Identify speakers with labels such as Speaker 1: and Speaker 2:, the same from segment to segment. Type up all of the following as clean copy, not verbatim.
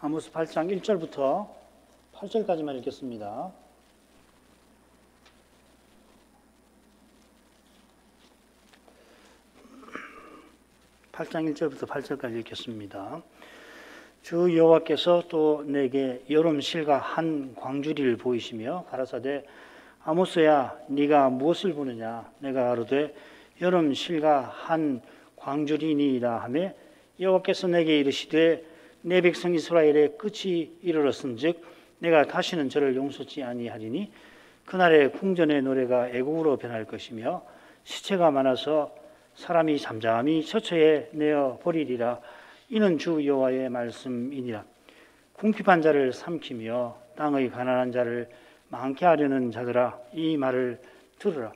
Speaker 1: 아모스 8장 1절부터 8절까지만 읽겠습니다. (8장 1절부터 8절까지) 읽겠습니다. 주 여호와께서 또 내게 여름 실과 한 광주리를 보이시며 가라사대 아모스야 네가 무엇을 보느냐. 내가 가로되 여름 실과 한 광주리니이다 하매 여호와께서 내게 이르시되 내 백성 이스라엘의 끝이 이르렀은즉 내가 다시는 저를 용서치 아니하리니 그날의 궁전의 노래가 애곡으로 변할 것이며 시체가 많아서 사람이 잠잠히 처처에 내어 버리리라. 이는 주 여호와의 말씀이니라. 궁핍한 자를 삼키며 땅의 가난한 자를 많게 하려는 자들아 이 말을 들으라.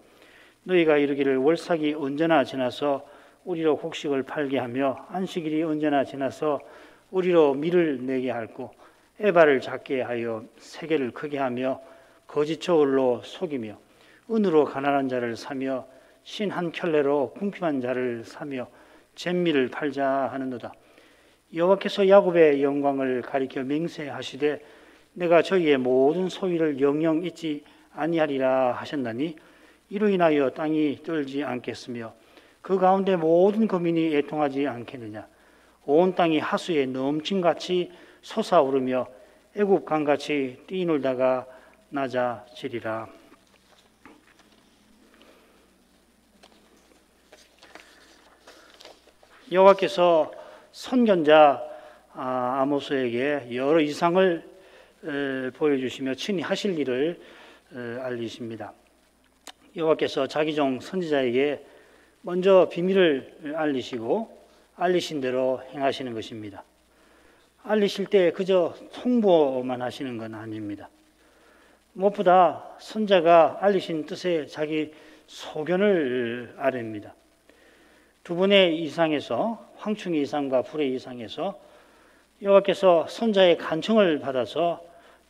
Speaker 1: 너희가 이르기를 월삭이 언제나 지나서 우리로 곡식을 팔게 하며 안식일이 언제나 지나서 우리로 밀을 내게 할고 에바를 작게 하여 세계를 크게 하며 거짓 저울로 속이며 은으로 가난한 자를 사며 신 한 켤레로 궁핍한 자를 사며 잿밀을 팔자 하는도다. 여호와께서 야곱의 영광을 가리켜 맹세하시되 내가 저희의 모든 소위를 영영 잊지 아니하리라 하셨나니 이로 인하여 땅이 떨지 않겠으며 그 가운데 모든 거민이 애통하지 않겠느냐. 온 땅이 하수에 넘침같이 솟아오르며 애굽 강같이 뛰놀다가 낮아지리라. 여호와께서 선견자 아모스에게 여러 이상을 보여주시며 친히 하실 일을 알리십니다. 여호와께서 자기 종 선지자에게 먼저 비밀을 알리시고 알리신 대로 행하시는 것입니다. 알리실 때 그저 통보만 하시는 건 아닙니다. 무엇보다 선자가 알리신 뜻에 자기 소견을 아뢰입니다. 두 번의 이상에서 황충의 이상과 불의 이상에서 여호와께서 선자의 간청을 받아서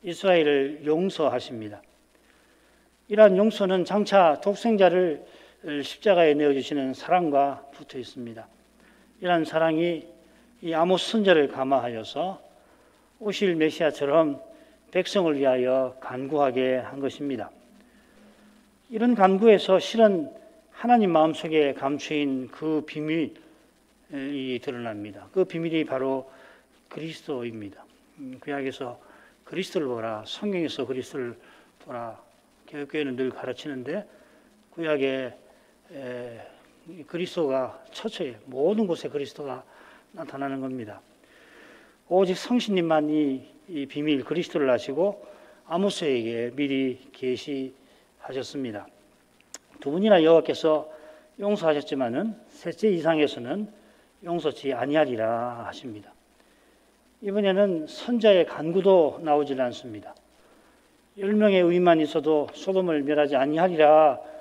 Speaker 1: 이스라엘을 용서하십니다. 이러한 용서는 장차 독생자를 십자가에 내어주시는 사랑과 붙어 있습니다. 이러한 사랑이 이 아모스 선자를 감화하여서 오실 메시아처럼 백성을 위하여 간구하게 한 것입니다. 이런 간구에서 실은 하나님 마음속에 감추인 그 비밀이 드러납니다. 그 비밀이 바로 그리스도입니다. 구약에서 그리스도를 보라, 성경에서 그리스도를 보라, 교회는 늘 가르치는데 구약에 그리스도가 처처에 모든 곳에 그리스도가 나타나는 겁니다. 오직 성신님만 이 비밀 그리스도를 아시고 아모스에게 미리 계시하셨습니다. 두 분이나 여호와께서 용서하셨지만은 셋째 이상에서는 용서치 아니하리라 하십니다. 이번에는 선자의 간구도 나오질 않습니다. 10명의 의인만 있어도 소돔을 멸하지 아니하리라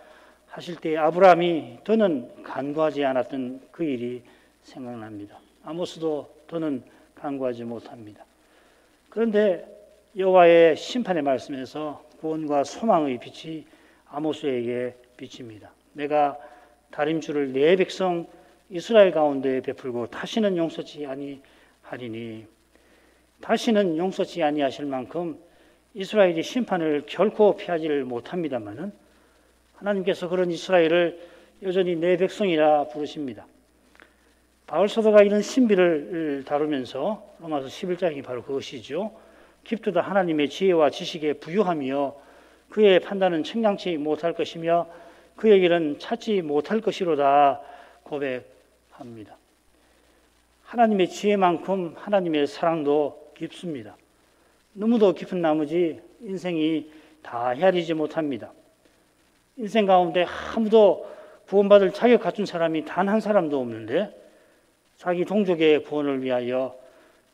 Speaker 1: 하실 때 아브라함이 더는 간구하지 않았던 그 일이 생각납니다. 아모스도 더는 간구하지 못합니다. 그런데 여호와의 심판의 말씀에서 구원과 소망의 빛이 아모스에게 비칩니다. 내가 다림줄을 내 백성 이스라엘 가운데 베풀고 다시는 용서치 아니하리니. 다시는 용서치 아니하실 만큼 이스라엘이 심판을 결코 피하지를 못합니다마는 하나님께서 그런 이스라엘을 여전히 내 백성이라 부르십니다. 바울 사도가 이런 신비를 다루면서 로마서 11장이 바로 그것이죠. 깊도다 하나님의 지혜와 지식에 부유하며 그의 판단은 청량치 못할 것이며 그의 길은 찾지 못할 것이로다 고백합니다. 하나님의 지혜만큼 하나님의 사랑도 깊습니다. 너무도 깊은 나머지 인생이 다 헤아리지 못합니다. 인생 가운데 아무도 구원받을 자격 갖춘 사람이 단 한 사람도 없는데 자기 동족의 구원을 위하여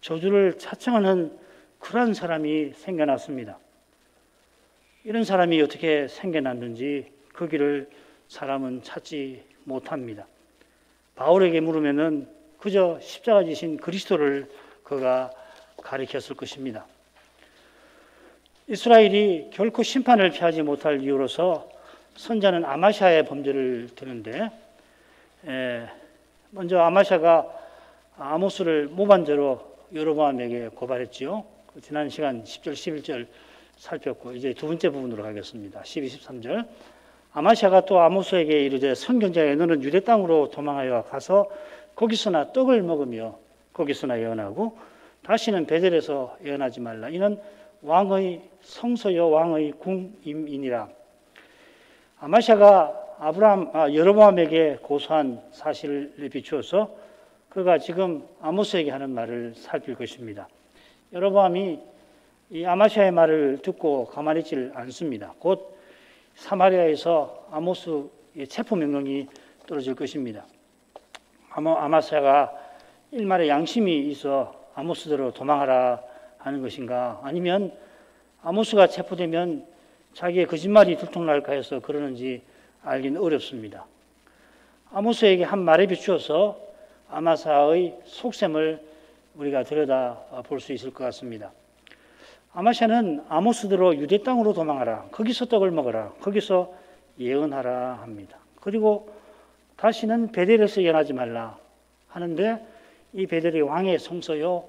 Speaker 1: 저주를 자청하는 그러한 사람이 생겨났습니다. 이런 사람이 어떻게 생겨났는지 그 길을 사람은 찾지 못합니다. 바울에게 물으면은 그저 십자가 지신 그리스도를 그가 가리켰을 것입니다. 이스라엘이 결코 심판을 피하지 못할 이유로서 선자는 아마샤의 범죄를 드는데 먼저 아마샤가 아모스를 모반죄로 여로보암에게 고발했지요. 지난 시간 10절, 11절 살폈고 이제 두 번째 부분으로 가겠습니다. 12, 13절. 아마시아가 또 아모스에게 이르되 선경자여 너는 유대 땅으로 도망하여 가서 거기서나 떡을 먹으며 거기서나 예언하고 다시는 베델에서 예언하지 말라. 이는 왕의 성소여 왕의 궁임이니라. 아마시아가 여로보암에게 고소한 사실을 비추어서 그가 지금 아모스에게 하는 말을 살필 것입니다. 여로보암이 이 아마시아의 말을 듣고 가만히 있질 않습니다. 곧 사마리아에서 아모스의 체포 명령이 떨어질 것입니다. 아마시아가 일말의 양심이 있어 아모스대로 도망하라 하는 것인가, 아니면 아모스가 체포되면 자기의 거짓말이 들통날까 해서 그러는지 알기는 어렵습니다. 아모스에게 한 말에 비추어서 아마시아의 속셈을 우리가 들여다볼 수 있을 것 같습니다. 아마시아는 아모스대로 유대 땅으로 도망하라, 거기서 떡을 먹어라, 거기서 예언하라 합니다. 그리고 다시는 베델에서 예언하지 말라 하는데 이 베델이 왕의 성소요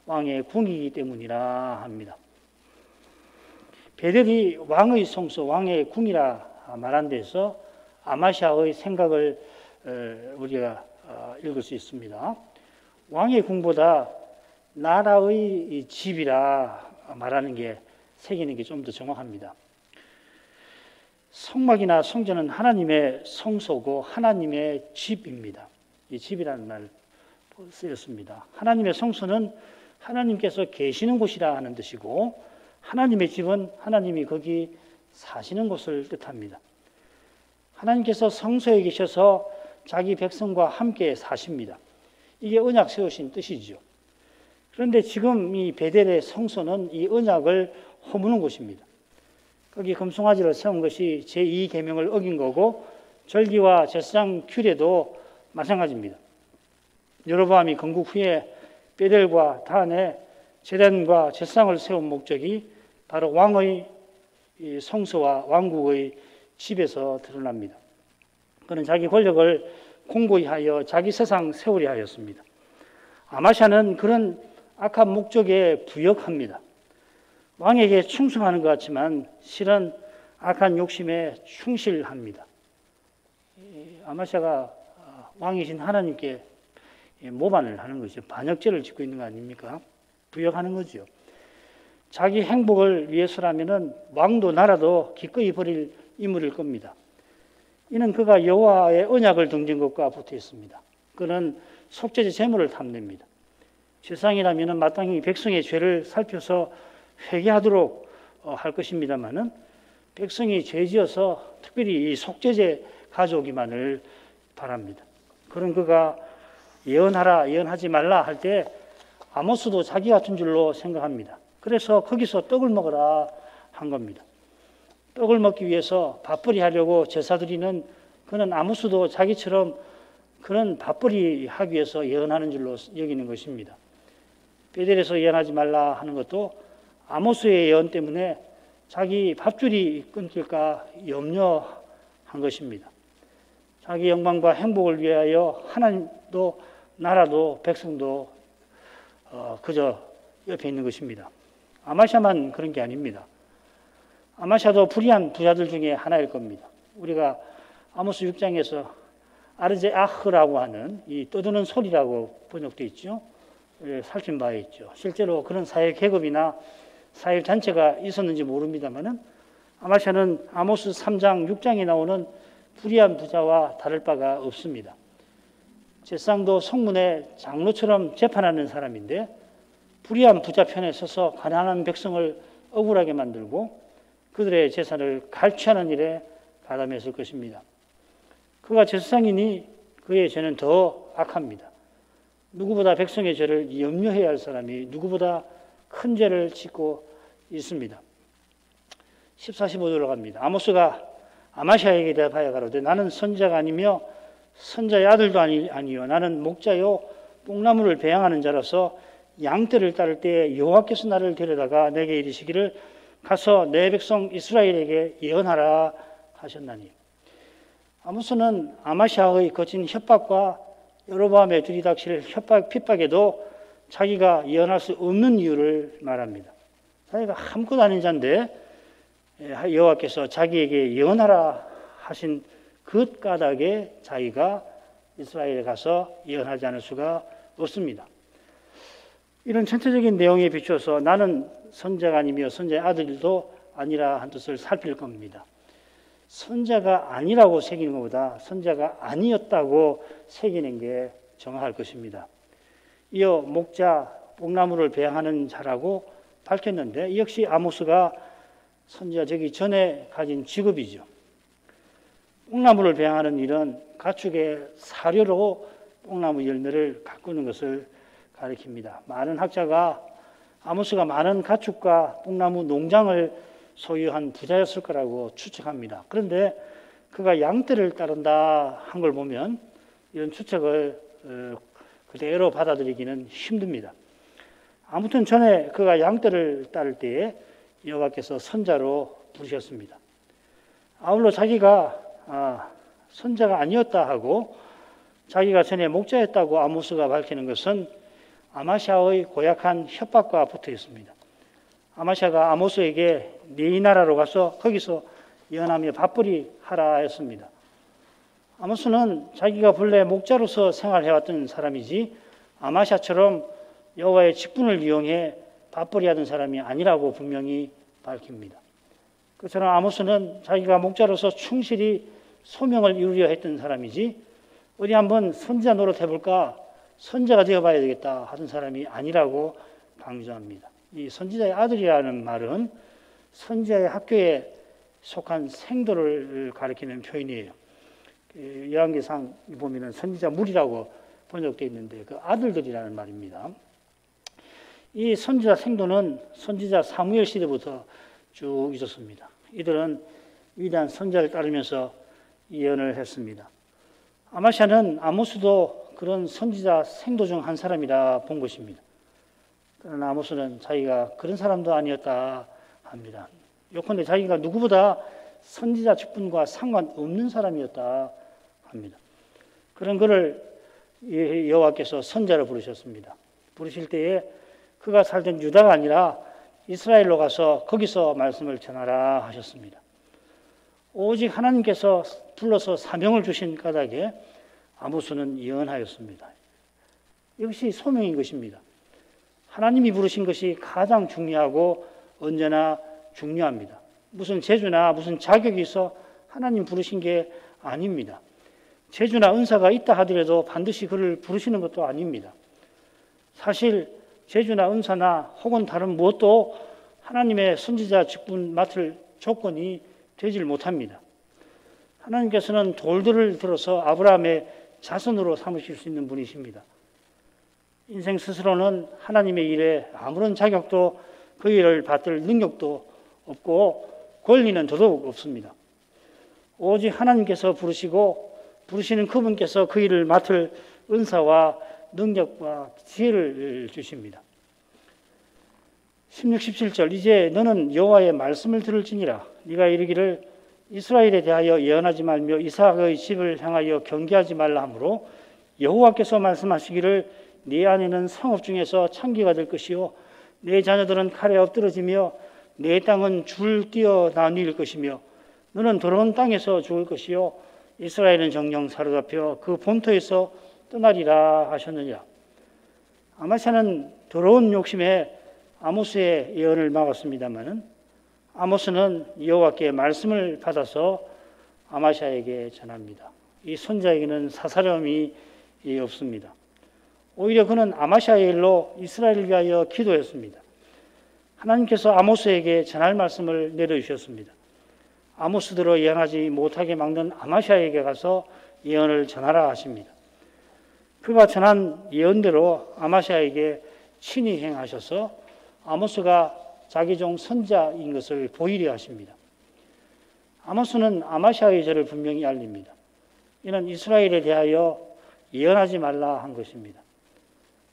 Speaker 1: 왕의 궁이기 때문이라 합니다. 베델이 왕의 성소, 왕의 궁이라 말한 데서 아마시아의 생각을 우리가 읽을 수 있습니다. 왕의 궁보다 나라의 집이라 말하는 게, 새기는 게 좀 더 정확합니다. 성막이나 성전은 하나님의 성소고 하나님의 집입니다. 이 집이라는 말 쓰였습니다. 하나님의 성소는 하나님께서 계시는 곳이라 하는 뜻이고, 하나님의 집은 하나님이 거기 사시는 곳을 뜻합니다. 하나님께서 성소에 계셔서 자기 백성과 함께 사십니다. 이게 언약 세우신 뜻이죠. 그런데 지금 이 베델의 성소는 이 언약을 허무는 곳입니다. 거기 금송아지를 세운 것이 제2계명을 어긴 거고, 절기와 제사장 규례도 마찬가지입니다. 여로보암이 건국 후에 베델과 단에 제단과 제사장을 세운 목적이 바로 왕의 성소와 왕국의 집에서 드러납니다. 그는 자기 권력을 공고히 하여 자기 세상 세우려 하였습니다. 아마시아는 그런 악한 목적에 부역합니다. 왕에게 충성하는 것 같지만 실은 악한 욕심에 충실합니다. 아마시아가 왕이신 하나님께 모반을 하는 것이죠. 반역죄를 짓고 있는 거 아닙니까? 부역하는 거죠. 자기 행복을 위해서라면은 왕도 나라도 기꺼이 버릴 인물일 겁니다. 이는 그가 여호와의 언약을 등진 것과 붙어 있습니다. 그는 속죄제 제물을 탐냅니다. 세상이라면은 마땅히 백성의 죄를 살펴서 회개하도록 할 것입니다만은 백성이 죄지어서 특별히 이 속죄제 가져오기만을 바랍니다. 그런 그가 예언하라, 예언하지 말라 할 때 아모스도 자기 같은 줄로 생각합니다. 그래서 거기서 떡을 먹어라 한 겁니다. 떡을 먹기 위해서 밥벌이 하려고 제사 드리는 그는 아모스도 자기처럼 그런 밥벌이 하기 위해서 예언하는 줄로 여기는 것입니다. 베델에서 예언하지 말라 하는 것도 아모스의 예언 때문에 자기 밥줄이 끊길까 염려한 것입니다. 자기 영광과 행복을 위하여 하나님도 나라도 백성도 그저 옆에 있는 것입니다. 아마시아만 그런 게 아닙니다. 아마시아도 불의한 부자들 중에 하나일 겁니다. 우리가 아모스 6장에서 아르제아흐라고 하는 이 떠드는 소리라고 번역되어 있죠. 살핀 바에 있죠. 실제로 그런 사회 계급이나 사회 단체가 있었는지 모릅니다만은 아마시아는 아모스 3장, 6장에 나오는 불의한 부자와 다를 바가 없습니다. 제사장도 성문의 장로처럼 재판하는 사람인데 불의한 부자 편에 서서 가난한 백성을 억울하게 만들고 그들의 재산을 갈취하는 일에 가담했을 것입니다. 그가 제사장이니 그의 죄는 더 악합니다. 누구보다 백성의 죄를 염려해야 할 사람이 누구보다 큰 죄를 짓고 있습니다. 14, 15절로 갑니다. 아모스가 아마시아에게 대답하여 가로되 나는 선지자가 아니며 선자의 아들도 아니요 나는 목자요 뽕나무를 배양하는 자라서 양떼를 따를 때 여호와께서 나를 데려다가 내게 이르시기를 가서 내 백성 이스라엘에게 예언하라 하셨나니. 아모스는 아마시아의 거친 협박과 여로보암에 들이닥칠 핍박에도 자기가 예언할 수 없는 이유를 말합니다. 자기가 아무것도 아닌 자인데 여호와께서 자기에게 예언하라 하신 그 까닭에 자기가 이스라엘에 가서 예언하지 않을 수가 없습니다. 이런 전체적인 내용에 비추어서 나는 선자가 아니며 선자의 아들도 아니라 한 뜻을 살필 겁니다. 선자가 아니라고 새기는 것보다 선자가 아니었다고 새기는 게 정확할 것입니다. 이어 목자, 뽕나무를 배양하는 자라고 밝혔는데 역시 아모스가 선지자 되기 전에 가진 직업이죠. 뽕나무를 배양하는 일은 가축의 사료로 뽕나무 열매를 가꾸는 것을 가리킵니다. 많은 학자가 아모스가 많은 가축과 뽕나무 농장을 소유한 부자였을 거라고 추측합니다. 그런데 그가 양떼를 따른다 한 걸 보면 이런 추측을 그대로 받아들이기는 힘듭니다. 아무튼 전에 그가 양떼를 따를 때에 여호와께서 선자로 부르셨습니다. 아울러 자기가 선자가 아니었다 하고 자기가 전에 목자였다고 아모스가 밝히는 것은 아마샤의 고약한 협박과 붙어 있습니다. 아마샤가 아모스에게 네 나라로 가서 거기서 예언하며 밥벌이 하라 했습니다. 아모스는 자기가 본래 목자로서 생활해왔던 사람이지 아마샤처럼 여호와의 직분을 이용해 밥벌이 하던 사람이 아니라고 분명히 밝힙니다. 그처럼 아모스는 자기가 목자로서 충실히 소명을 이루려 했던 사람이지 어디 한번 선지자 노릇 해볼까 선자가 되어봐야 되겠다 하던 사람이 아니라고 강조합니다. 이 선지자의 아들이라는 말은 선지자의 학교에 속한 생도를 가리키는 표현이에요. 열왕기상 보면은 선지자 물이라고 번역되어 있는데 그 아들들이라는 말입니다. 이 선지자 생도는 선지자 사무엘 시대부터 쭉 있었습니다. 이들은 위대한 선지자를 따르면서 예언을 했습니다. 아마샤는 아모스도 그런 선지자 생도 중 한 사람이라 본 것입니다. 그러나 아모스는 자기가 그런 사람도 아니었다 합니다. 요컨대 자기가 누구보다 선지자 직분과 상관없는 사람이었다 합니다. 그런 그를 여호와께서 선자로 부르셨습니다. 부르실 때에 그가 살던 유다가 아니라 이스라엘로 가서 거기서 말씀을 전하라 하셨습니다. 오직 하나님께서 불러서 사명을 주신 까닭에 아모스는 예언하였습니다. 이것이 소명인 것입니다. 하나님이 부르신 것이 가장 중요하고 언제나 중요합니다. 무슨 재주나 무슨 자격이 있어 하나님 부르신 게 아닙니다. 재주나 은사가 있다 하더라도 반드시 그를 부르시는 것도 아닙니다. 사실 재주나 은사나 혹은 다른 무엇도 하나님의 선지자 직분 맡을 조건이 되질 못합니다. 하나님께서는 돌들을 들어서 아브라함의 자손으로 삼으실 수 있는 분이십니다. 인생 스스로는 하나님의 일에 아무런 자격도 그 일을 받을 능력도 없고 권리는 더더욱 없습니다. 오직 하나님께서 부르시고 부르시는 그분께서 그 일을 맡을 은사와 능력과 지혜를 주십니다. 16, 17절 이제 너는 여호와의 말씀을 들을지니라 네가 이르기를 이스라엘에 대하여 예언하지 말며 이삭의 집을 향하여 경계하지 말라 하므로 여호와께서 말씀하시기를 네 아내는 성읍 중에서 창기가 될 것이요 네 자녀들은 칼에 엎드러지며 네 땅은 줄 띄어 나뉠 것이며 너는 더러운 땅에서 죽을 것이요 이스라엘은 정령 사로잡혀 그 본토에서 떠나리라 하셨느니라. 아마샤는 더러운 욕심에 아모스의 예언을 막았습니다마는 아모스는 여호와께 말씀을 받아서 아마샤에게 전합니다. 이 선자에게는 사사로움이 없습니다. 오히려 그는 아마샤의 일로 이스라엘을 위하여 기도했습니다. 하나님께서 아모스에게 전할 말씀을 내려주셨습니다. 아모스대로 예언하지 못하게 막는 아마샤에게 가서 예언을 전하라 하십니다. 그가 전한 예언대로 아마샤에게 친히 행하셔서 아모스가 자기 종 선자인 것을 보이려 하십니다. 아모스는 아마샤의 죄를 분명히 알립니다. 이는 이스라엘에 대하여 예언하지 말라 한 것입니다.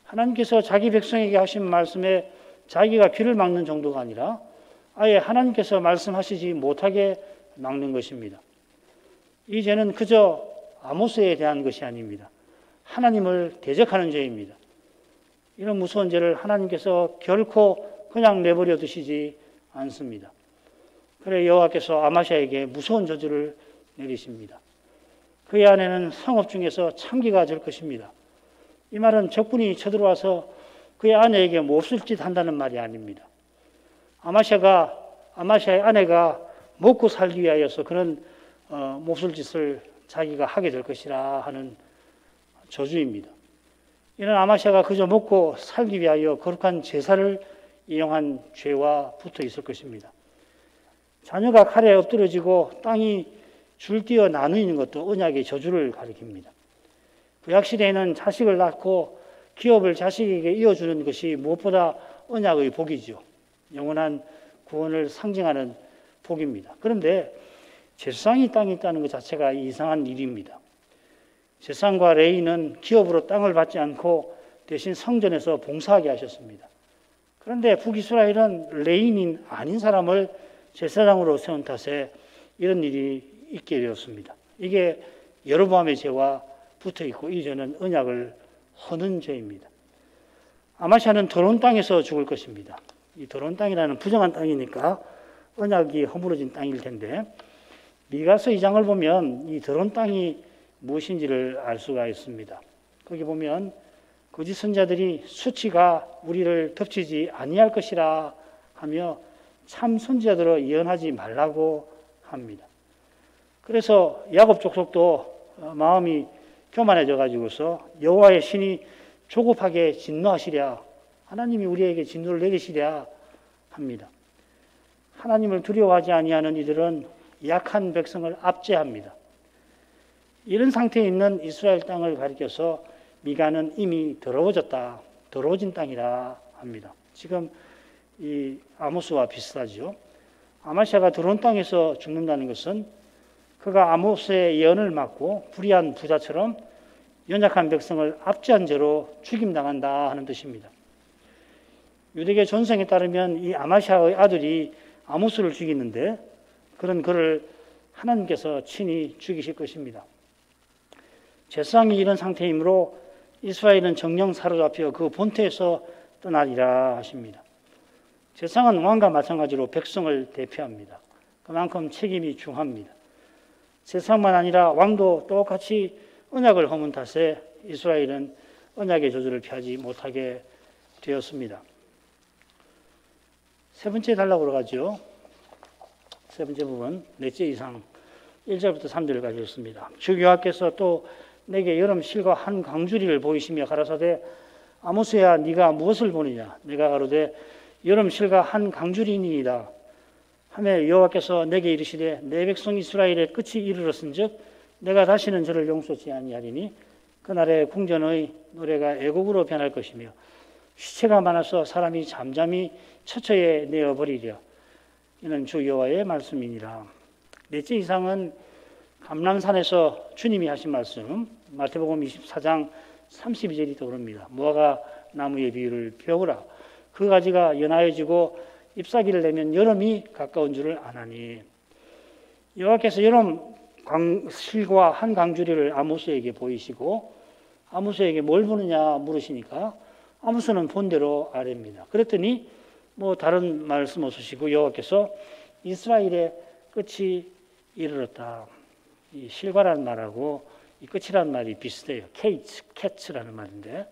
Speaker 1: 하나님께서 자기 백성에게 하신 말씀에 자기가 귀를 막는 정도가 아니라 아예 하나님께서 말씀하시지 못하게 막는 것입니다. 이 죄는 그저 아모스에 대한 것이 아닙니다. 하나님을 대적하는 죄입니다. 이런 무서운 죄를 하나님께서 결코 그냥 내버려 두시지 않습니다. 그래 여호와께서 아마샤에게 무서운 저주를 내리십니다. 그의 아내는 성읍 중에서 참기가 될 것입니다. 이 말은 적군이 쳐들어와서 그의 아내에게 몹쓸 짓 한다는 말이 아닙니다. 아마샤의 아내가 먹고 살기 위하여서 그런 몹쓸 짓을 자기가 하게 될 것이라 하는 저주입니다. 이는 아마샤가 그저 먹고 살기 위하여 거룩한 제사를 이용한 죄와 붙어 있을 것입니다. 자녀가 칼에 엎드러지고 땅이 줄뛰어 나누는 것도 언약의 저주를 가리킵니다. 구약시대에는 자식을 낳고 기업을 자식에게 이어주는 것이 무엇보다 언약의 복이죠. 영원한 구원을 상징하는 복입니다. 그런데 제사장이 땅에 있다는 것 자체가 이상한 일입니다. 제사장과 레위는 기업으로 땅을 받지 않고 대신 성전에서 봉사하게 하셨습니다. 그런데 북이스라엘은 레위인인 아닌 사람을 제사장으로 세운 탓에 이런 일이 있게 되었습니다. 이게 여로보암의 죄와 붙어 있고 이 죄는 언약을 허는 죄입니다. 아마샤는 더러운 땅에서 죽을 것입니다. 이 더러운 땅이라는 부정한 땅이니까 언약이 허물어진 땅일 텐데 미가서 2장을 보면 이 더러운 땅이 무엇인지를 알 수가 있습니다. 거기 보면 거짓 선자들이 수치가 우리를 덮치지 아니할 것이라 하며 참 선지자들로 예언하지 말라고 합니다. 그래서 야곱 족속도 마음이 교만해져 가지고서 여호와의 신이 조급하게 진노하시랴, 하나님이 우리에게 진노를 내리시랴 합니다. 하나님을 두려워하지 아니하는 이들은 약한 백성을 압제합니다. 이런 상태에 있는 이스라엘 땅을 가리켜서 미가는 이미 더러워졌다, 더러워진 땅이라 합니다. 지금 이 아모스와 비슷하죠. 아마샤가 더러운 땅에서 죽는다는 것은 그가 아모스의 예언을 막고 불의한 부자처럼 연약한 백성을 압제한 죄로 죽임당한다 하는 뜻입니다. 유대계 전성에 따르면 이 아마샤의 아들이 아모스를 죽이는데 그런 그를 하나님께서 친히 죽이실 것입니다. 제사장이 이런 상태이므로 이스라엘은 정령 사로잡혀 그 본토에서 떠나리라 하십니다. 제사장은 왕과 마찬가지로 백성을 대표합니다. 그만큼 책임이 중합니다. 제사장만 아니라 왕도 똑같이 언약을 허문 탓에 이스라엘은 언약의 저주를 피하지 못하게 되었습니다. 세 번째 단락으로 가죠. 세 번째 부분, 넷째 이상 1절부터 3절까지 읽습니다. 주 여호와께서 또 내게 여름 실과 한 광주리를 보이시며 가라사대 아모스야 네가 무엇을 보느냐? 내가 가로되 여름 실과 한 광주리니이다. 하매 여호와께서 내게 이르시되 내 백성 이스라엘의 끝이 이르렀은즉 내가 다시는 저를 용서치 아니하리니 그날에 궁전의 노래가 애곡으로 변할 것이며 시체가 많아서 사람이 잠잠히 처처에 내어버리랴. 이는 주 여호와의 말씀이니라. 넷째 이상은 감람산에서 주님이 하신 말씀, 마태복음 24장 32절이 떠오릅니다. 무화과 나무의 비유를 배우라. 그 가지가 연하여지고 잎사귀를 내면 여름이 가까운 줄을 아나니. 여호와께서 여름 실과 한 광주리를 아모스에게 보이시고 아모스에게 뭘 보느냐 물으시니까 아모스는 본대로 아래입니다. 그랬더니 뭐 다른 말씀 없으시고 여호와께서 이스라엘의 끝이 이르렀다. 이 실과라는 말하고 이 끝이라는 말이 비슷해요. 캐츠라는 말인데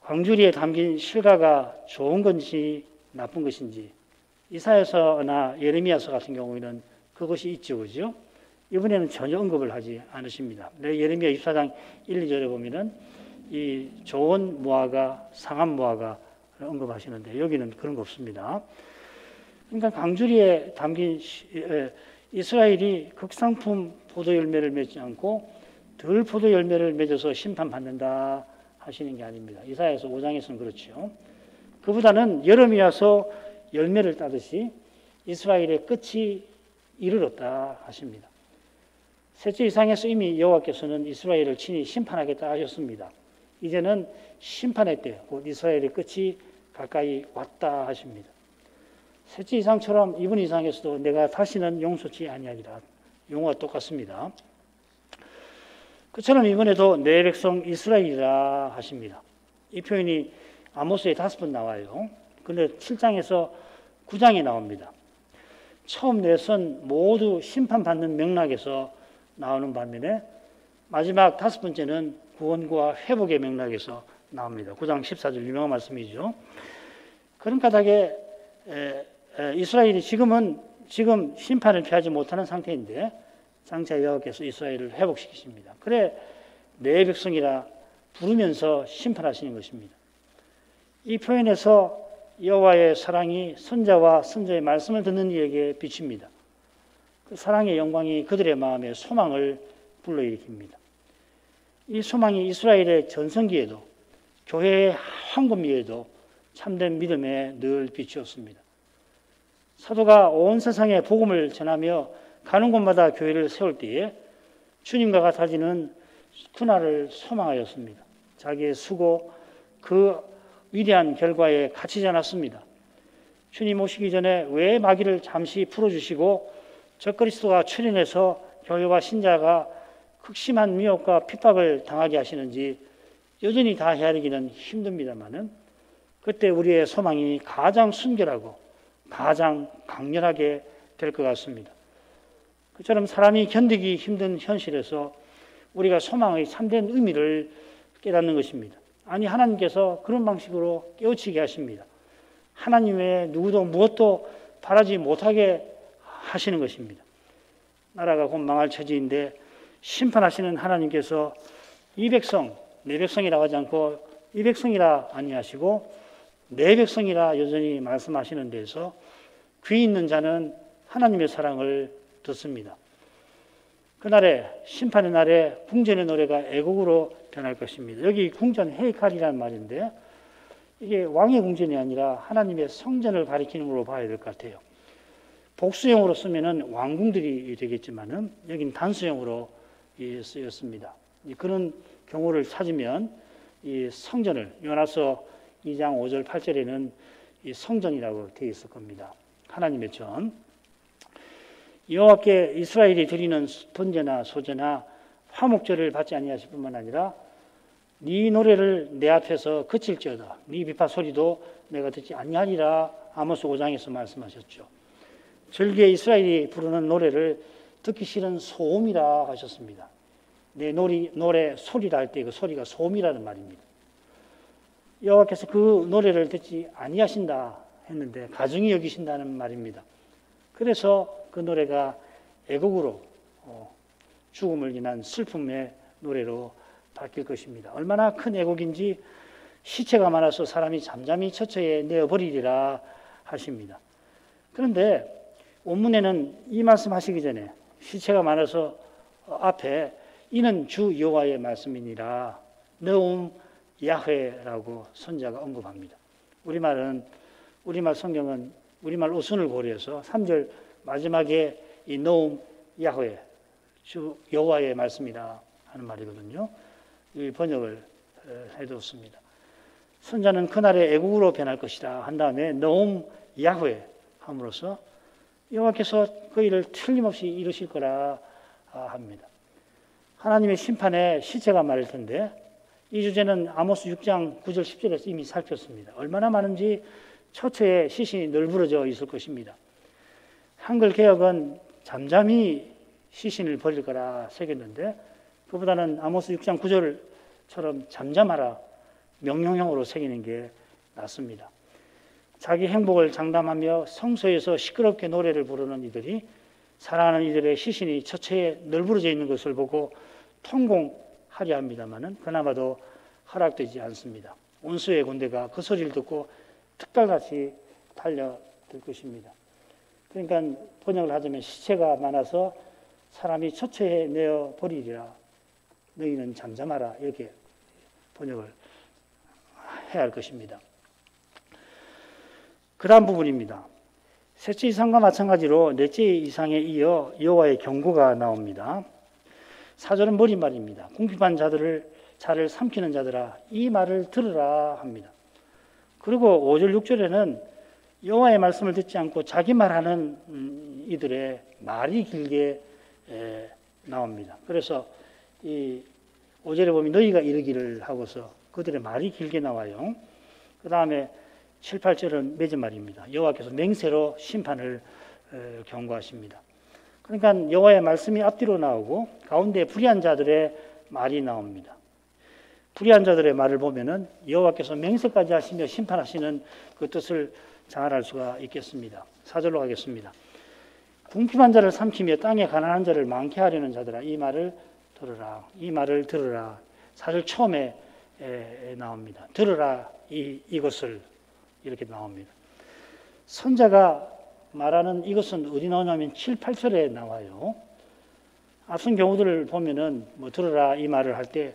Speaker 1: 광주리에 담긴 실과가 좋은 건지 나쁜 것인지 이사야서나 예레미야서 같은 경우에는 그것이 있죠, 그죠? 이번에는 전혀 언급을 하지 않으십니다. 예레미야 24장 1, 2절에 보면은 이 좋은 무화과, 상한 무화과 언급하시는데 여기는 그런 거 없습니다. 그러니까 광주리에 담긴 이스라엘이 극상품 포도 열매를 맺지 않고 덜 포도 열매를 맺어서 심판받는다 하시는 게 아닙니다. 이사야서 5장에서는 그렇죠. 그보다는 여름이 와서 열매를 따듯이 이스라엘의 끝이 이르렀다 하십니다. 셋째 이상에서 이미 여호와께서는 이스라엘을 친히 심판하겠다 하셨습니다. 이제는 심판의 때, 곧 이스라엘의 끝이 가까이 왔다 하십니다. 셋째 이상처럼 이번 이상에서도 내가 다시는 용서치 아니하리라. 용어가 똑같습니다. 그처럼 이번에도 내 백성 이스라엘이라 하십니다. 이 표현이 아모스에 5번 나와요. 그런데 7장에서 9장에 나옵니다. 처음 4선 모두 심판받는 맥락에서 나오는 반면에 마지막 5번째는 구원과 회복의 맥락에서 나옵니다. 9장 14절 유명한 말씀이죠. 그런 까닭에 이스라엘이 지금 심판을 피하지 못하는 상태인데 장차 여호와께서 이스라엘을 회복시키십니다. 그래 내 백성이라 부르면서 심판하시는 것입니다. 이 표현에서 여호와의 사랑이 선자와 선자의 말씀을 듣는 이에게 비칩니다. 그 사랑의 영광이 그들의 마음에 소망을 불러일으킵니다. 이 소망이 이스라엘의 전성기에도 교회의 황금기에도 참된 믿음에 늘 비추었습니다. 사도가 온 세상에 복음을 전하며 가는 곳마다 교회를 세울 때에 주님과 같아지는 그날을 소망하였습니다. 자기의 수고, 그 위대한 결과에 갇히지 않았습니다. 주님 오시기 전에 왜 마귀를 잠시 풀어주시고 적그리스도가 출현해서 교회와 신자가 극심한 미혹과 핍박을 당하게 하시는지 여전히 다 헤아리기는 힘듭니다만은 그때 우리의 소망이 가장 순결하고 가장 강렬하게 될 것 같습니다. 그처럼 사람이 견디기 힘든 현실에서 우리가 소망의 참된 의미를 깨닫는 것입니다. 아니 하나님께서 그런 방식으로 깨우치게 하십니다. 하나님 외에 누구도 무엇도 바라지 못하게 하시는 것입니다. 나라가 곧 망할 처지인데 심판하시는 하나님께서 이 백성, 내 백성이라고 하지 않고 이 백성이라 아니하시고 내 백성이라 여전히 말씀하시는 데서 귀 있는 자는 하나님의 사랑을 듣습니다. 그날에 심판의 날에 궁전의 노래가 애곡으로 변할 것입니다. 여기 궁전 헤이칼이라는 말인데 이게 왕의 궁전이 아니라 하나님의 성전을 가리키는 걸로 봐야 될 것 같아요. 복수형으로 쓰면은 왕궁들이 되겠지만은 여긴 단수형으로 쓰였습니다. 그런 경우를 찾으면 이 성전을 요나서 2장 5절 8절에는 이 성전이라고 되어 있을 겁니다. 하나님의 전. 여호와께 이스라엘이 드리는 번제나 소제나 화목제를 받지 아니하실 뿐만 아니라 네 노래를 내 앞에서 그칠지어다. 네 비파 소리도 내가 듣지 아니하리라. 아모스 5장에서 말씀하셨죠. 절기에 이스라엘이 부르는 노래를 듣기 싫은 소음이라 하셨습니다. 내 노래 소리라 할 때 그 소리가 소음이라는 말입니다. 여호와께서 그 노래를 듣지 아니하신다 했는데 가증히 여기신다는 말입니다. 그래서 그 노래가 애곡으로 죽음을 인한 슬픔의 노래로 바뀔 것입니다. 얼마나 큰 애곡인지 시체가 많아서 사람이 잠잠히 처처에 내어버리리라 하십니다. 그런데 원문에는 이 말씀하시기 전에 시체가 많아서 앞에 이는 주 여호와의 말씀이니라 너움 야훼라고 선자가 언급합니다. 우리말 성경은 우리말 어순을 고려해서 3절 마지막에 이 너움 야훼 주 여호와의 말씀이라 하는 말이거든요. 이 번역을 해두었습니다. 선자는 그날의 애국으로 변할 것이다 한 다음에 너움 야훼 함으로써 여호와께서 그 일을 틀림없이 이루실 거라 합니다. 하나님의 심판에 시체가 많을 텐데 이 주제는 아모스 6장 9절 10절에서 이미 살폈습니다. 얼마나 많은지 처처에 시신이 널브러져 있을 것입니다. 한글 개역은 잠잠히 시신을 버릴 거라 새겼는데 그보다는 아모스 6장 9절처럼 잠잠하라 명령형으로 새기는 게 낫습니다. 자기 행복을 장담하며 성소에서 시끄럽게 노래를 부르는 이들이 사랑하는 이들의 시신이 처처에 널브러져 있는 것을 보고 통공하려 합니다마는 그나마도 허락되지 않습니다. 온수의 군대가 그 소리를 듣고 특별같이 달려들 것입니다. 그러니까 번역을 하자면 시체가 많아서 사람이 처처에 내어 버리리라 너희는 잠잠하라 이렇게 번역을 해야 할 것입니다. 그 다음 부분입니다. 셋째 이상과 마찬가지로 넷째 이상에 이어 여호와의 경고가 나옵니다. 4절은 머릿말입니다. 궁핍한 자를 삼키는 자들아 이 말을 들으라 합니다. 그리고 5절 6절에는 여호와의 말씀을 듣지 않고 자기 말하는 이들의 말이 길게 나옵니다. 그래서 이 5절에 보면 너희가 이르기를 하고서 그들의 말이 길게 나와요. 그 다음에 7, 8절은 맺은 말입니다. 여호와께서 맹세로 심판을 경고하십니다. 그러니까 여호와의 말씀이 앞뒤로 나오고 가운데 불의한 자들의 말이 나옵니다. 불의한 자들의 말을 보면은 여호와께서 맹세까지 하시며 심판하시는 그 뜻을 잘 알 수가 있겠습니다. 4절로 가겠습니다. 궁핍한 자를 삼키며 땅에 가난한 자를 많게 하려는 자들아 이 말을 들으라. 이 말을 들으라. 4절 처음에 나옵니다. 들으라 이것을 이렇게 나옵니다. 선자가 말하는 이것은 어디 나오냐면 7, 8절에 나와요. 앞선 경우들을 보면은 뭐 들으라 이 말을 할 때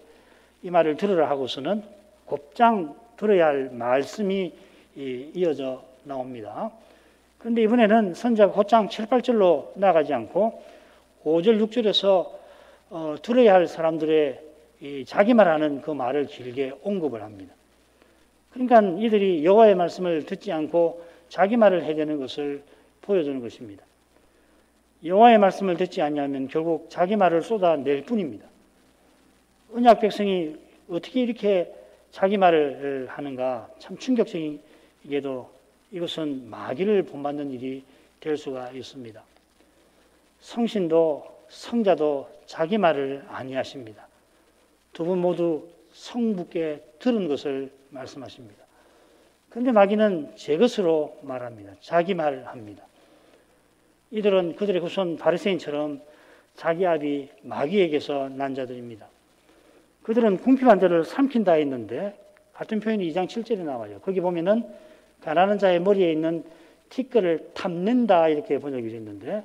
Speaker 1: 이 말을 들으라 하고서는 곧장 들어야 할 말씀이 이어져 나옵니다. 그런데 이번에는 선자가 곧장 7, 8절로 나가지 않고 5절, 6절에서 들어야 할 사람들의 자기 말하는 그 말을 길게 언급을 합니다. 그러니까 이들이 여호와의 말씀을 듣지 않고 자기 말을 해야 되는 것을 보여주는 것입니다. 여호와의 말씀을 듣지 않으면 결국 자기 말을 쏟아낼 뿐입니다. 언약 백성이 어떻게 이렇게 자기 말을 하는가 참 충격적이게도 이것은 마귀를 본받는 일이 될 수가 있습니다. 성신도 성자도 자기 말을 아니하십니다. 두 분 모두 성부께 들은 것을 말씀하십니다. 그런데 마귀는 제 것으로 말합니다. 자기 말을 합니다. 이들은 그들의 후손 바리새인처럼 자기 아비 마귀에게서 난 자들입니다. 그들은 궁핍한 자를 삼킨다 했는데 같은 표현이 2장 7절에 나와요. 거기 보면은 가난한 자의 머리에 있는 티끌을 탐낸다 이렇게 번역이 됐는데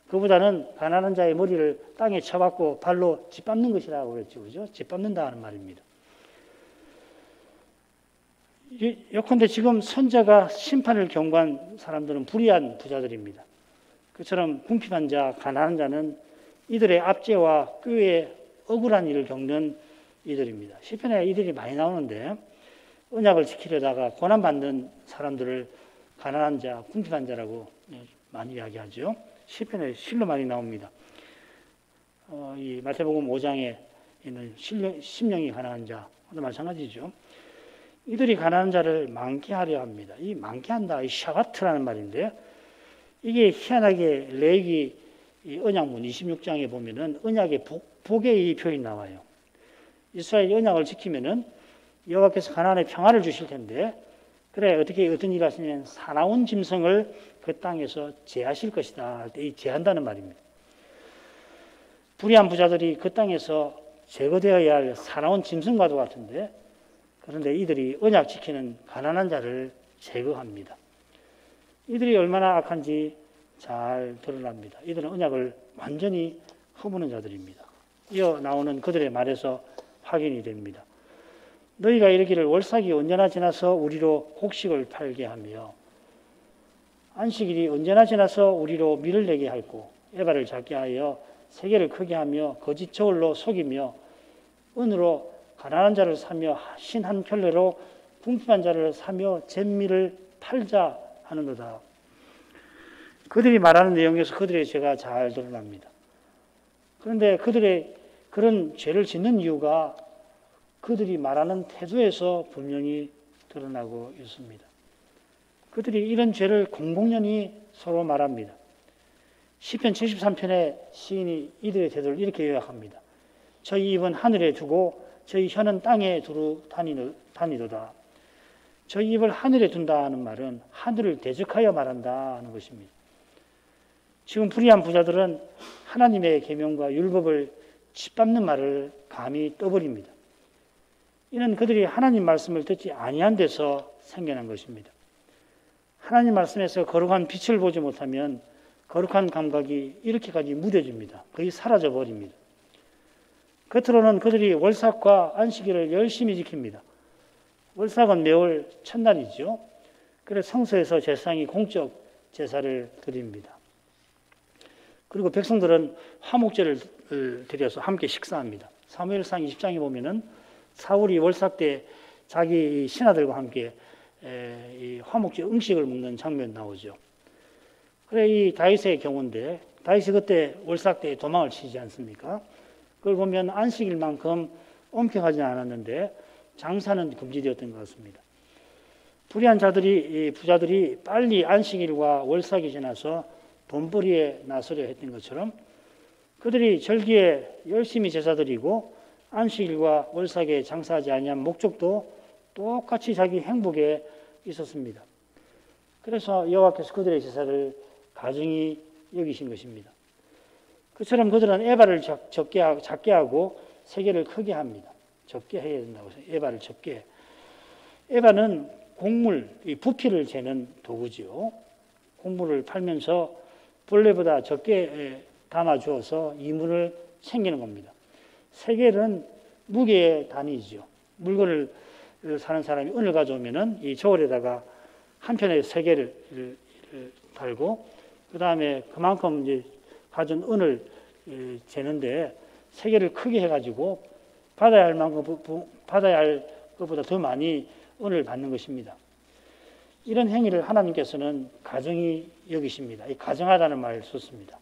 Speaker 1: 그보다는 가난한 자의 머리를 땅에 쳐박고 발로 짓밟는 것이라고 그랬죠. 그죠? 짓밟는다 하는 말입니다. 예컨대 지금 선자가 심판을 경고한 사람들은 불의한 부자들입니다. 그처럼 궁핍한 자, 가난한 자는 이들의 압제와 꾀에 억울한 일을 겪는 이들입니다. 시편에 이들이 많이 나오는데 언약을 지키려다가 고난받는 사람들을 가난한 자, 궁핍한 자라고 많이 이야기하죠. 시편에 실로 많이 나옵니다. 이 마태복음 5장에 있는 심령이 가난한 자도 마찬가지죠. 이들이 가난한 자를 많게 하려 합니다. 이 많게 한다, 이 샤가트라는 말인데 이게 희한하게 레위기 언약문 26장에 보면은 언약의 복의 이 표현이 나와요. 이스라엘 언약을 지키면은 여호와께서 가나안에 평화를 주실 텐데 그래 어떤 일을 하시냐면 사나운 짐승을 그 땅에서 제하실 것이다 할 때 이 제한다는 말입니다. 불의한 부자들이 그 땅에서 제거되어야 할 사나운 짐승과도 같은데 그런데 이들이 언약 지키는 가난한 자를 제거합니다. 이들이 얼마나 악한지 잘 드러납니다. 이들은 언약을 완전히 허무는 자들입니다. 이어 나오는 그들의 말에서 확인이 됩니다. 너희가 이르기를 월삭이 언제나 지나서 우리로 곡식을 팔게 하며 안식일이 언제나 지나서 우리로 밀을 내게 할고 에바를 작게 하여 세계를 크게 하며 거짓 저울로 속이며 은으로 가난한 자를 사며 신 한 켤레로 궁핍한 자를 사며 잿밀을 팔자 하는도다. 그들이 말하는 내용에서 그들의 죄가 잘 드러납니다. 그런데 그들의 그런 죄를 짓는 이유가 그들이 말하는 태도에서 분명히 드러나고 있습니다. 그들이 이런 죄를 공공연히 서로 말합니다. 시편 73편에 시인이 이들의 태도를 이렇게 요약합니다. 저희 입은 하늘에 두고 저희 혀는 땅에 두루 다니도다. 저희 입을 하늘에 둔다 하는 말은 하늘을 대적하여 말한다 하는 것입니다. 지금 불의한 부자들은 하나님의 계명과 율법을 짓밟는 말을 감히 떠버립니다. 이는 그들이 하나님 말씀을 듣지 아니한 데서 생겨난 것입니다. 하나님 말씀에서 거룩한 빛을 보지 못하면 거룩한 감각이 이렇게까지 무뎌집니다. 거의 사라져 버립니다. 겉으로는 그들이 월삭과 안식일을 열심히 지킵니다. 월삭은 매월 첫날이죠. 그래서 성소에서 제사장이 공적 제사를 드립니다. 그리고 백성들은 화목제를 드려서 함께 식사합니다. 사무엘상 20장에 보면은 사울이 월삭 때 자기 신하들과 함께 이 화목제 음식을 먹는 장면 나오죠. 그래 이 다윗의 경우인데 다윗이 그때 월삭 때 도망을 치지 않습니까? 그걸 보면 안식일만큼 엄격하지 않았는데 장사는 금지되었던 것 같습니다. 불의한 부자들이 빨리 안식일과 월삭이 지나서 돈벌이에 나서려 했던 것처럼 그들이 절기에 열심히 제사 드리고 안식일과 월삭에 장사하지 아니한 목적도 똑같이 자기 행복에 있었습니다. 그래서 여호와께서 그들의 제사를 가증히 여기신 것입니다. 그처럼 그들은 에바를 작게 하고 세계를 크게 합니다. 적게 해야 된다고 해서 에바를 적게 해. 에바는 곡물, 부피를 재는 도구지요. 곡물을 팔면서 본래보다 적게 담아주어서 이물을 챙기는 겁니다. 세겔은 무게의 단위죠. 물건을 사는 사람이 은을 가져오면은 이 저울에다가 한편에 세겔을 달고 그 다음에 그만큼 이제 가진 은을 재는데 세겔을 크게 해가지고 받아야 할 것보다 더 많이 은을 받는 것입니다. 이런 행위를 하나님께서는 가증히 여기십니다. 이 가증하다는 말을 썼습니다.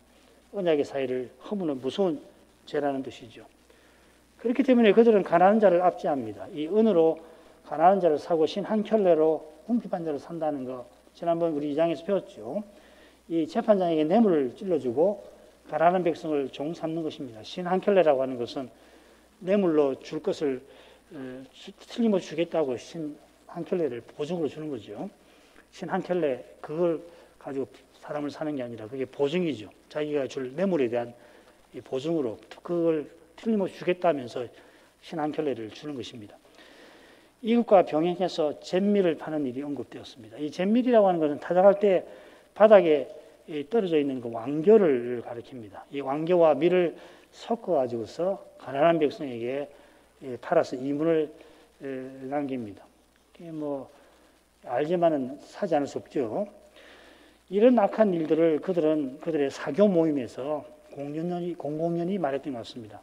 Speaker 1: 언약의 사이를 허무는 무서운 죄라는 뜻이죠. 그렇기 때문에 그들은 가난한 자를 압제합니다. 이 은으로 가난한 자를 사고 신 한 켤레로 궁핍한 자를 산다는 거 지난번 우리 2장에서 배웠죠. 이 재판장에게 뇌물을 찔러주고 가난한 백성을 종 삼는 것입니다. 신 한 켤레라고 하는 것은 뇌물로 줄 것을 틀림없이 주겠다고 신 한 켤레를 보증으로 주는 거죠. 신 한 켤레 그걸 가지고 사람을 사는 게 아니라 그게 보증이죠. 자기가 줄 뇌물에 대한 보증으로 그걸 틀림없이 주겠다면서 신 한 켤레를 주는 것입니다. 이것과 병행해서 잿밀을 파는 일이 언급되었습니다. 이 잿밀이라고 하는 것은 타작할 때 바닥에 떨어져 있는 그 왕겨를 가리킵니다. 이 왕겨와 밀을 섞어가지고서 가난한 백성에게 팔아서 이문을 남깁니다. 뭐 알지만은 사지 않을 수 없죠. 이런 악한 일들을 그들의 사교 모임에서 공공연히 말했던 것 같습니다.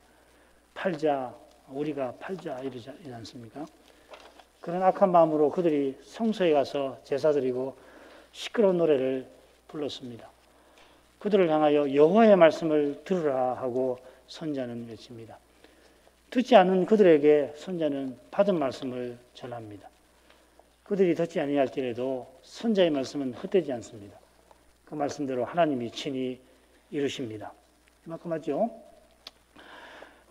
Speaker 1: 팔자, 우리가 팔자 이러지 않습니까? 그런 악한 마음으로 그들이 성소에 가서 제사 드리고 시끄러운 노래를 불렀습니다. 그들을 향하여 여호와의 말씀을 들으라 하고 선자는 외칩니다. 듣지 않는 그들에게 선자는 받은 말씀을 전합니다. 그들이 듣지 아니할지라도 선자의 말씀은 헛되지 않습니다. 그 말씀대로 하나님이 친히 이루십니다. 이만큼 맞죠?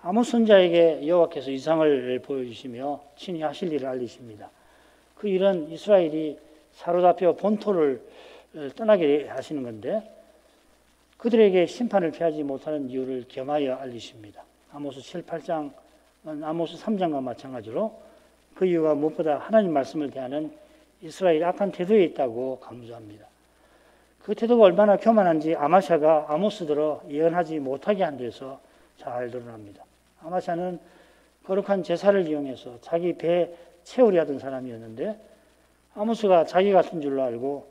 Speaker 1: 아모스 선자에게 여호와께서 이상을 보여주시며 친히 하실 일을 알리십니다. 그 일은 이스라엘이 사로잡혀 본토를 떠나게 하시는 건데 그들에게 심판을 피하지 못하는 이유를 겸하여 알리십니다. 아모스 7, 8장은 아모스 3장과 마찬가지로 그 이유가 무엇보다 하나님 말씀을 대하는 이스라엘의 악한 태도에 있다고 강조합니다. 그 태도가 얼마나 교만한지 아마샤가 아모스들어 예언하지 못하게 한 데서 잘 드러납니다. 아마샤는 거룩한 제사를 이용해서 자기 배 채우려 하던 사람이었는데 아모스가 자기 같은 줄로 알고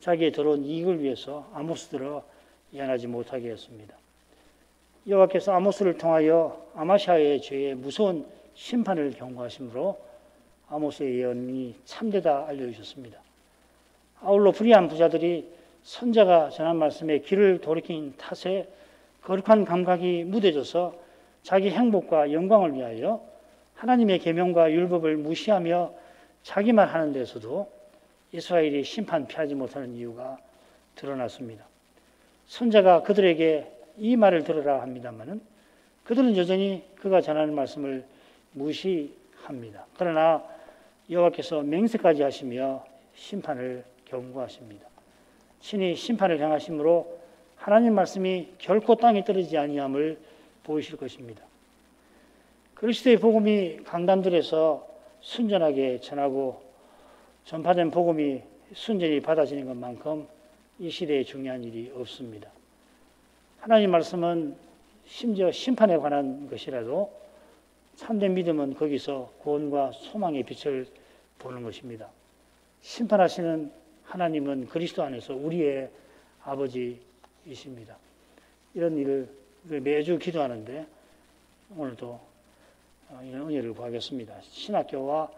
Speaker 1: 자기의 더러운 이익을 위해서 아모스들어 예언하지 못하게 했습니다. 여호와께서 아모스를 통하여 아마샤의 죄에 무서운 심판을 경고하시므로 아모스의 예언이 참되다 알려주셨습니다. 아울러 불의한 부자들이 선자가 전한 말씀에 귀를 돌이킨 탓에 거룩한 감각이 무뎌져서 자기 행복과 영광을 위하여 하나님의 계명과 율법을 무시하며 자기만 하는 데서도 이스라엘이 심판 피하지 못하는 이유가 드러났습니다. 선자가 그들에게 이 말을 들으라 합니다마는 그들은 여전히 그가 전하는 말씀을 무시합니다. 그러나 여호와께서 맹세까지 하시며 심판을 경고하십니다. 친히 심판을 향하심으로 하나님 말씀이 결코 땅에 떨어지지 아니함을 보이실 것입니다. 그리스도의 복음이 강단들에서 순전하게 전하고 전파된 복음이 순전히 받아지는 것만큼 이 시대에 중요한 일이 없습니다. 하나님 말씀은 심지어 심판에 관한 것이라도 참된 믿음은 거기서 구원과 소망의 빛을 보는 것입니다. 심판하시는 하나님은 그리스도 안에서 우리의 아버지이십니다. 이런 일을 매주 기도하는데 오늘도 이런 은혜를 구하겠습니다. 신학교와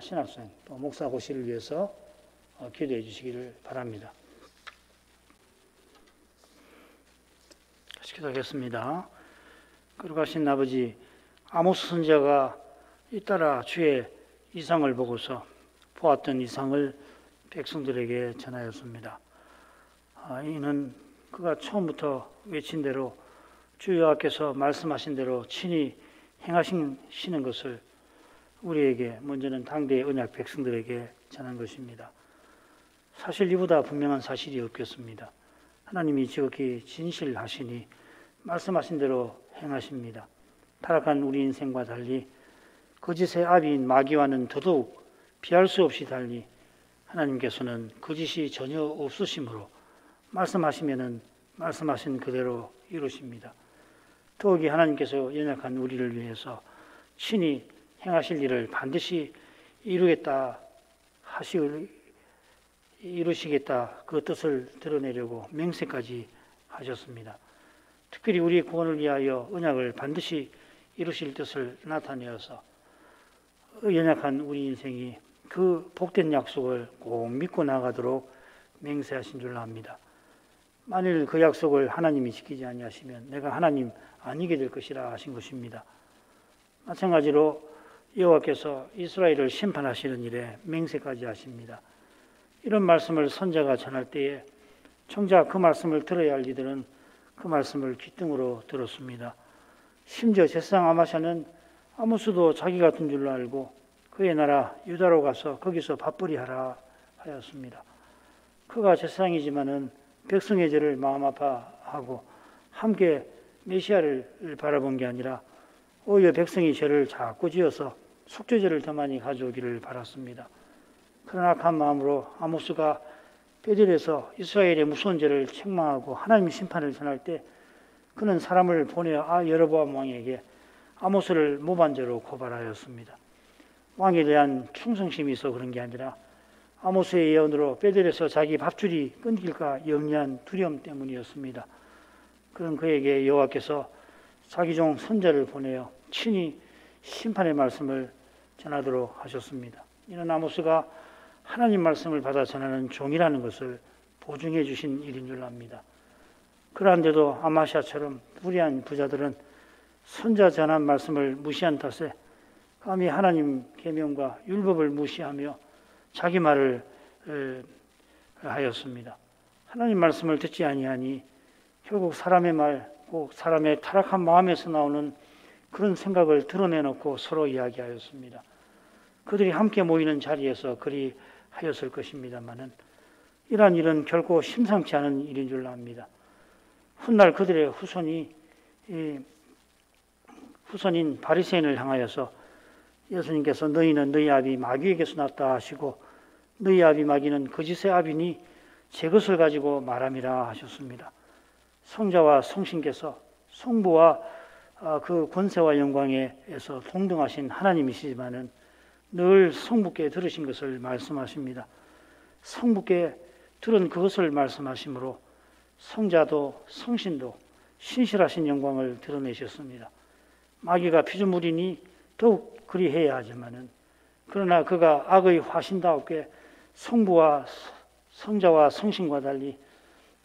Speaker 1: 신학생 또 목사 고시를 위해서 기도해 주시기를 바랍니다. 같이 기도하겠습니다. 거룩하신 아버지, 아모스 선지자가 잇따라 주의 이상을 보고서 보았던 이상을 백성들에게 전하였습니다. 이는 그가 처음부터 외친 대로 주 여호와께서 말씀하신 대로 친히 행하시는 것을 우리에게, 먼저는 당대의 언약 백성들에게 전한 것입니다. 사실 이보다 분명한 사실이 없겠습니다. 하나님이 지극히 진실하시니 말씀하신 대로 행하십니다. 타락한 우리 인생과 달리 거짓의 아비인 마귀와는 더더욱 피할 수 없이 달리 하나님께서는 거짓이 전혀 없으심으로 말씀하시면은 말씀하신 그대로 이루십니다. 더욱이 하나님께서 연약한 우리를 위해서 친히 행하실 일을 반드시 이루시겠다 그 뜻을 드러내려고 맹세까지 하셨습니다. 특별히 우리의 구원을 위하여 언약을 반드시 이루실 뜻을 나타내어서 연약한 우리 인생이 그 복된 약속을 꼭 믿고 나가도록 맹세하신 줄 압니다. 만일 그 약속을 하나님이 지키지 아니하시면 내가 하나님 아니게 될 것이라 하신 것입니다. 마찬가지로 여호와께서 이스라엘을 심판하시는 일에 맹세까지 하십니다. 이런 말씀을 선자가 전할 때에 정작 그 말씀을 들어야 할 이들은 그 말씀을 귓등으로 들었습니다. 심지어 제사장 아마샤는 아모스도 자기 같은 줄로 알고 그의 나라 유다로 가서 거기서 밥벌이 하라 하였습니다. 그가 제사장이지만은 백성의 죄를 마음 아파하고 함께 메시아를 바라본 게 아니라 오히려 백성이 죄를 자꾸 지어서 속죄죄를 더 많이 가져오기를 바랐습니다. 그러나 간 마음으로 아모스가 베델에서 이스라엘의 무서운 죄를 책망하고 하나님의 심판을 전할 때 그는 사람을 보내어 여로보암 왕에게 아모스를 모반죄로 고발하였습니다. 왕에 대한 충성심이 있어 그런 게 아니라 아모스의 예언으로 베델에서 자기 밥줄이 끊길까 염려한 두려움 때문이었습니다. 그런 그에게 여호와께서 자기 종 선자를 보내어 친히 심판의 말씀을 전하도록 하셨습니다. 이는 아모스가 하나님 말씀을 받아 전하는 종이라는 것을 보증해 주신 일인 줄 압니다. 그런데도 아마샤처럼 불의한 부자들은 선자 전한 말씀을 무시한 탓에 감히 하나님 계명과 율법을 무시하며 자기 말을 하였습니다. 하나님 말씀을 듣지 아니하니 결국 사람의 말, 꼭 사람의 타락한 마음에서 나오는 그런 생각을 드러내놓고 서로 이야기하였습니다. 그들이 함께 모이는 자리에서 그리 하였을 것입니다마는 이러한 일은 결코 심상치 않은 일인 줄 압니다. 훗날 그들의 후손인 바리새인을 향하여서 예수님께서 너희는 너희 아비 마귀에게서 났다 하시고 너희 아비 마귀는 거짓의 아비니 제 것을 가지고 말함이라 하셨습니다. 성자와 성신께서 성부와 그 권세와 영광에서 동등하신 하나님이시지만은 늘 성부께 들으신 것을 말씀하십니다. 성부께 들은 그것을 말씀하시므로 성자도 성신도 신실하신 영광을 드러내셨습니다. 마귀가 피조물이니 더욱 그리해야 하지만은 그러나 그가 악의 화신다옵게 성부와 성자와 성신과 달리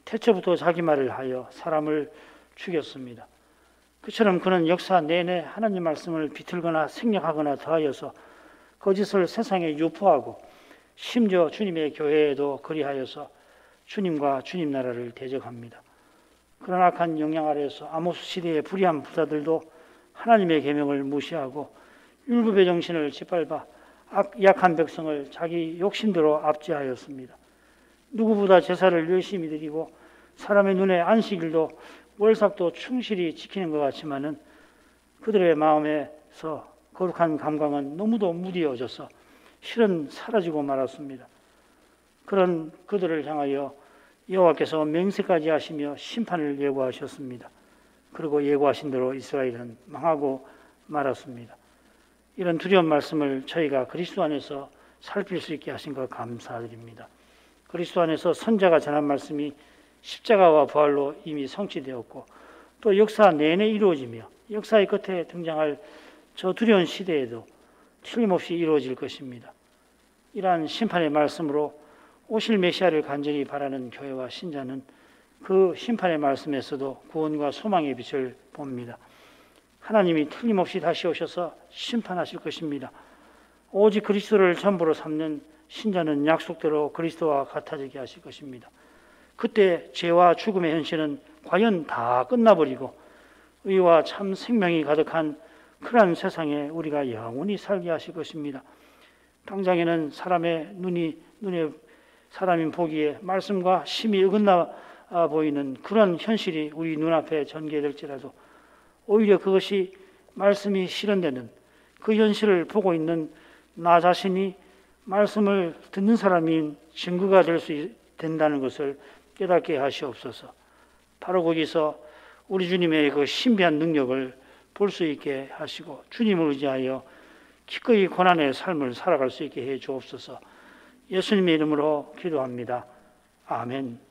Speaker 1: 태초부터 자기 말을 하여 사람을 죽였습니다. 그처럼 그는 역사 내내 하나님 말씀을 비틀거나 생략하거나 더하여서 거짓을 세상에 유포하고 심지어 주님의 교회에도 그리하여서 주님과 주님 나라를 대적합니다. 그런 악한 영향 아래에서 아모스 시대의 불의한 부자들도 하나님의 계명을 무시하고 율법의 정신을 짓밟아 약한 백성을 자기 욕심대로 압제하였습니다. 누구보다 제사를 열심히 드리고 사람의 눈에 안식일도 월삭도 충실히 지키는 것 같지만은 그들의 마음에서 거룩한 감각은 너무도 무디어져서 실은 사라지고 말았습니다. 그런 그들을 향하여 여호와께서 맹세까지 하시며 심판을 예고하셨습니다. 그리고 예고하신 대로 이스라엘은 망하고 말았습니다. 이런 두려운 말씀을 저희가 그리스도 안에서 살필 수 있게 하신 것 감사드립니다. 그리스도 안에서 선자가 전한 말씀이 십자가와 부활로 이미 성취되었고 또 역사 내내 이루어지며 역사의 끝에 등장할 저 두려운 시대에도 틀림없이 이루어질 것입니다. 이러한 심판의 말씀으로 오실 메시아를 간절히 바라는 교회와 신자는 그 심판의 말씀에서도 구원과 소망의 빛을 봅니다. 하나님이 틀림없이 다시 오셔서 심판하실 것입니다. 오직 그리스도를 전부로 삼는 신자는 약속대로 그리스도와 같아지게 하실 것입니다. 그때 죄와 죽음의 현실은 과연 다 끝나버리고 의와 참 생명이 가득한 그러한 세상에 우리가 영원히 살게 하실 것입니다. 당장에는 눈에 사람인 보기에 말씀과 심히 어긋나 보이는 그런 현실이 우리 눈앞에 전개될지라도 오히려 그것이 말씀이 실현되는 그 현실을 보고 있는 나 자신이 말씀을 듣는 사람인 증거가 될 수 된다는 것을 깨닫게 하시옵소서. 바로 거기서 우리 주님의 그 신비한 능력을 볼 수 있게 하시고 주님을 의지하여 기꺼이 고난의 삶을 살아갈 수 있게 해 주옵소서. 예수님의 이름으로 기도합니다. 아멘.